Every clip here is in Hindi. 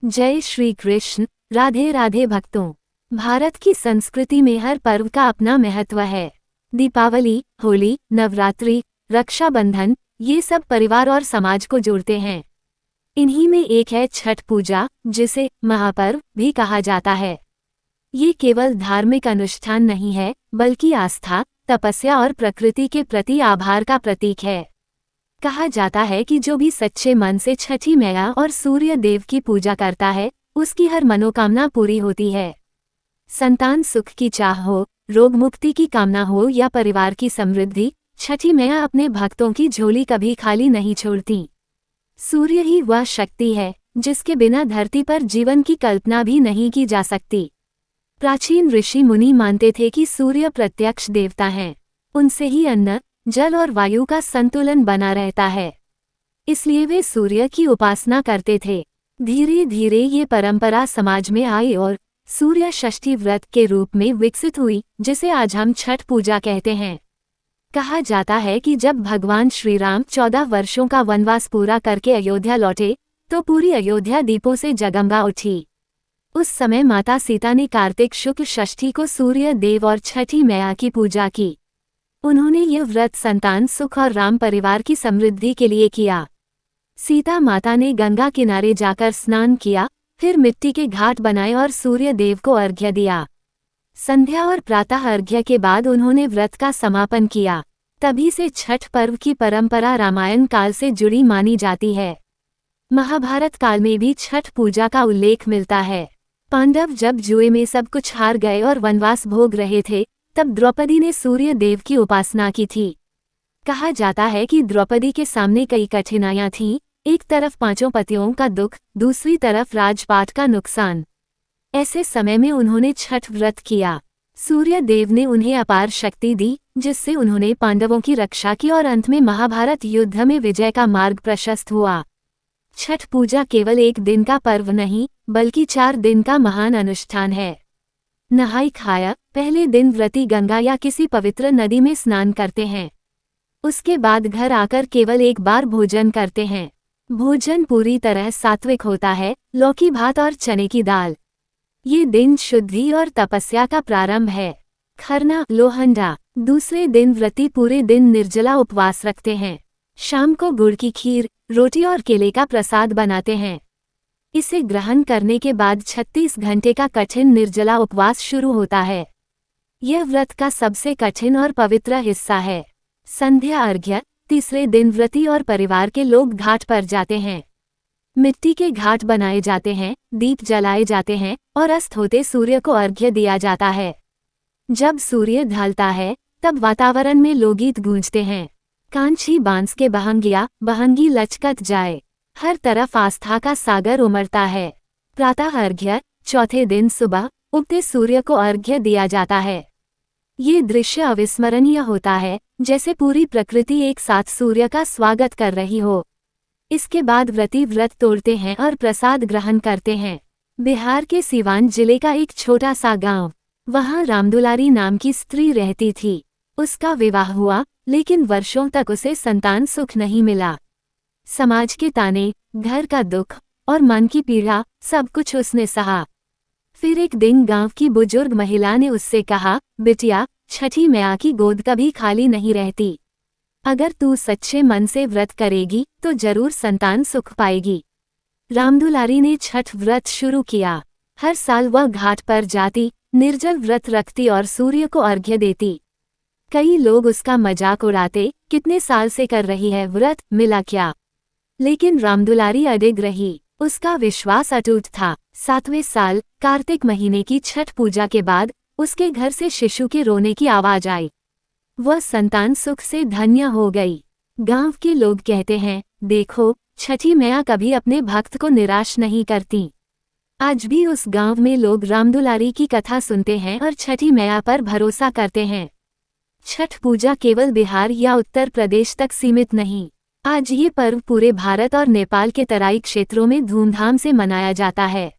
जय श्री कृष्ण। राधे राधे भक्तों। भारत की संस्कृति में हर पर्व का अपना महत्व है। दीपावली, होली, नवरात्रि, रक्षाबंधन, ये सब परिवार और समाज को जोड़ते हैं। इन्हीं में एक है छठ पूजा, जिसे महापर्व भी कहा जाता है। ये केवल धार्मिक अनुष्ठान नहीं है, बल्कि आस्था, तपस्या और प्रकृति के प्रति आभार का प्रतीक है। कहा जाता है कि जो भी सच्चे मन से छठी मैया और सूर्य देव की पूजा करता है, उसकी हर मनोकामना पूरी होती है। संतान सुख की चाह हो, रोग मुक्ति की कामना हो या परिवार की समृद्धि, छठी मैया अपने भक्तों की झोली कभी खाली नहीं छोड़ती। सूर्य ही वह शक्ति है जिसके बिना धरती पर जीवन की कल्पना भी नहीं की जा सकती। प्राचीन ऋषि मुनि मानते थे कि सूर्य प्रत्यक्ष देवता हैं। उनसे ही अन्न, जल और वायु का संतुलन बना रहता है। इसलिए वे सूर्य की उपासना करते थे। धीरे धीरे ये परंपरा समाज में आई और सूर्य षष्ठी व्रत के रूप में विकसित हुई, जिसे आज हम छठ पूजा कहते हैं। कहा जाता है कि जब भगवान श्री राम 14 वर्षों का वनवास पूरा करके अयोध्या लौटे, तो पूरी अयोध्या दीपों से जगमगा उठी। उस समय माता सीता ने कार्तिक शुक्ल षष्ठी को सूर्य देव और छठी मैया की पूजा की। उन्होंने यह व्रत संतान सुख और राम परिवार की समृद्धि के लिए किया। सीता माता ने गंगा किनारे जाकर स्नान किया, फिर मिट्टी के घाट बनाए और सूर्य देव को अर्घ्य दिया। संध्या और प्रातः अर्घ्य के बाद उन्होंने व्रत का समापन किया। तभी से छठ पर्व की परंपरा रामायण काल से जुड़ी मानी जाती है। महाभारत काल में भी छठ पूजा का उल्लेख मिलता है। पांडव जब जुए में सब कुछ हार गए और वनवास भोग रहे थे, तब द्रौपदी ने सूर्य देव की उपासना की थी। कहा जाता है कि द्रौपदी के सामने कई कठिनाइयां थीं, एक तरफ 5 पतियों का दुख, दूसरी तरफ राजपाट का नुकसान। ऐसे समय में उन्होंने छठ व्रत किया। सूर्य देव ने उन्हें अपार शक्ति दी, जिससे उन्होंने पांडवों की रक्षा की और अंत में महाभारत युद्ध में विजय का मार्ग प्रशस्त हुआ। छठ पूजा केवल एक दिन का पर्व नहीं, बल्कि 4 दिन का महान अनुष्ठान है। नहाई खाया, पहले दिन व्रती गंगा या किसी पवित्र नदी में स्नान करते हैं। उसके बाद घर आकर केवल एक बार भोजन करते हैं। भोजन पूरी तरह सात्विक होता है, लौकी भात और चने की दाल। ये दिन शुद्धि और तपस्या का प्रारंभ है। खरना, लोहंडा। दूसरे दिन व्रती पूरे दिन निर्जला उपवास रखते हैं। शाम को गुड़ की खीर, रोटी और केले का प्रसाद बनाते हैं। इसे ग्रहण करने के बाद 36 घंटे का कठिन निर्जला उपवास शुरू होता है। यह व्रत का सबसे कठिन और पवित्र हिस्सा है। संध्या अर्घ्य। तीसरे दिन व्रती और परिवार के लोग घाट पर जाते हैं। मिट्टी के घाट बनाए जाते हैं, दीप जलाए जाते हैं और अस्त होते सूर्य को अर्घ्य दिया जाता है। जब सूर्य ढलता है, तब वातावरण में लोकगीत गूंजते हैं। कांची बांस के बहंगिया, बहंगी लचकत जाए। हर तरफ आस्था का सागर उमड़ता है। प्रातः अर्घ्य। चौथे दिन सुबह उगते सूर्य को अर्घ्य दिया जाता है। ये दृश्य अविस्मरणीय होता है, जैसे पूरी प्रकृति एक साथ सूर्य का स्वागत कर रही हो। इसके बाद व्रती व्रत तोड़ते हैं और प्रसाद ग्रहण करते हैं। बिहार के सीवान जिले का एक छोटा सा गांव, वहां रामदुलारी नाम की स्त्री रहती थी। उसका विवाह हुआ, लेकिन वर्षों तक उसे संतान सुख नहीं मिला। समाज के ताने, घर का दुख और मन की पीड़ा, सब कुछ उसने सहा। फिर एक दिन गांव की बुजुर्ग महिला ने उससे कहा, बिटिया, छठी मैया की गोद कभी खाली नहीं रहती। अगर तू सच्चे मन से व्रत करेगी तो जरूर संतान सुख पाएगी। रामदुलारी ने छठ व्रत शुरू किया। हर साल वह घाट पर जाती, निर्जल व्रत रखती और सूर्य को अर्घ्य देती। कई लोग उसका मजाक उड़ाते, कितने साल से कर रही है व्रत, मिला क्या? लेकिन रामदुलारी अडिग रही। उसका विश्वास अटूट था। 7वें साल कार्तिक महीने की छठ पूजा के बाद उसके घर से शिशु के रोने की आवाज आई। वह संतान सुख से धन्य हो गई। गांव के लोग कहते हैं, देखो, छठी मैया कभी अपने भक्त को निराश नहीं करती। आज भी उस गांव में लोग रामदुलारी की कथा सुनते हैं और छठी मैया पर भरोसा करते हैं। छठ पूजा केवल बिहार या उत्तर प्रदेश तक सीमित नहीं। आज ये पर्व पूरे भारत और नेपाल के तराई क्षेत्रों में धूमधाम से मनाया जाता है।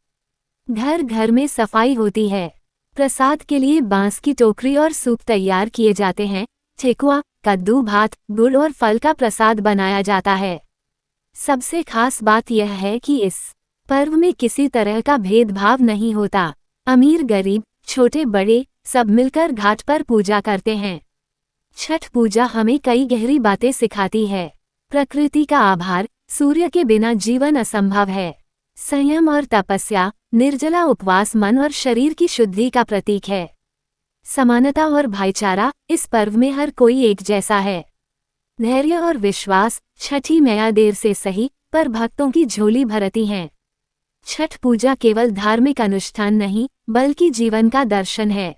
घर घर में सफाई होती है। प्रसाद के लिए बांस की टोकरी और सूप तैयार किए जाते हैं। ठेकुआ, कद्दू भात, गुड़ और फल का प्रसाद बनाया जाता है। सबसे खास बात यह है कि इस पर्व में किसी तरह का भेदभाव नहीं होता। अमीर गरीब, छोटे बड़े, सब मिलकर घाट पर पूजा करते हैं। छठ पूजा हमें कई गहरी बातें सिखाती है। प्रकृति का आभार, सूर्य के बिना जीवन असंभव है। संयम और तपस्या, निर्जला उपवास मन और शरीर की शुद्धि का प्रतीक है। समानता और भाईचारा, इस पर्व में हर कोई एक जैसा है। धैर्य और विश्वास, छठी मैया देर से सही पर भक्तों की झोली भरती हैं। छठ पूजा केवल धार्मिक अनुष्ठान नहीं बल्कि जीवन का दर्शन है।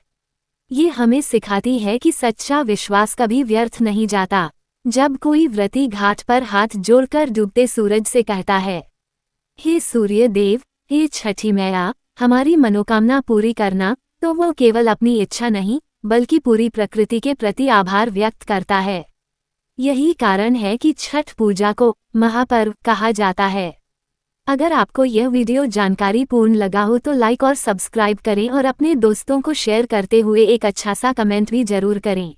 ये हमें सिखाती है कि सच्चा विश्वास कभी व्यर्थ नहीं जाता। जब कोई व्रती घाट पर हाथ जोड़कर डूबते सूरज से कहता है, हे सूर्य देव, हे छठी मैया, हमारी मनोकामना पूरी करना, तो वो केवल अपनी इच्छा नहीं बल्कि पूरी प्रकृति के प्रति आभार व्यक्त करता है। यही कारण है कि छठ पूजा को महापर्व कहा जाता है। अगर आपको यह वीडियो जानकारीपूर्ण लगा हो तो लाइक और सब्सक्राइब करें और अपने दोस्तों को शेयर करते हुए एक अच्छा सा कमेंट भी जरूर करें।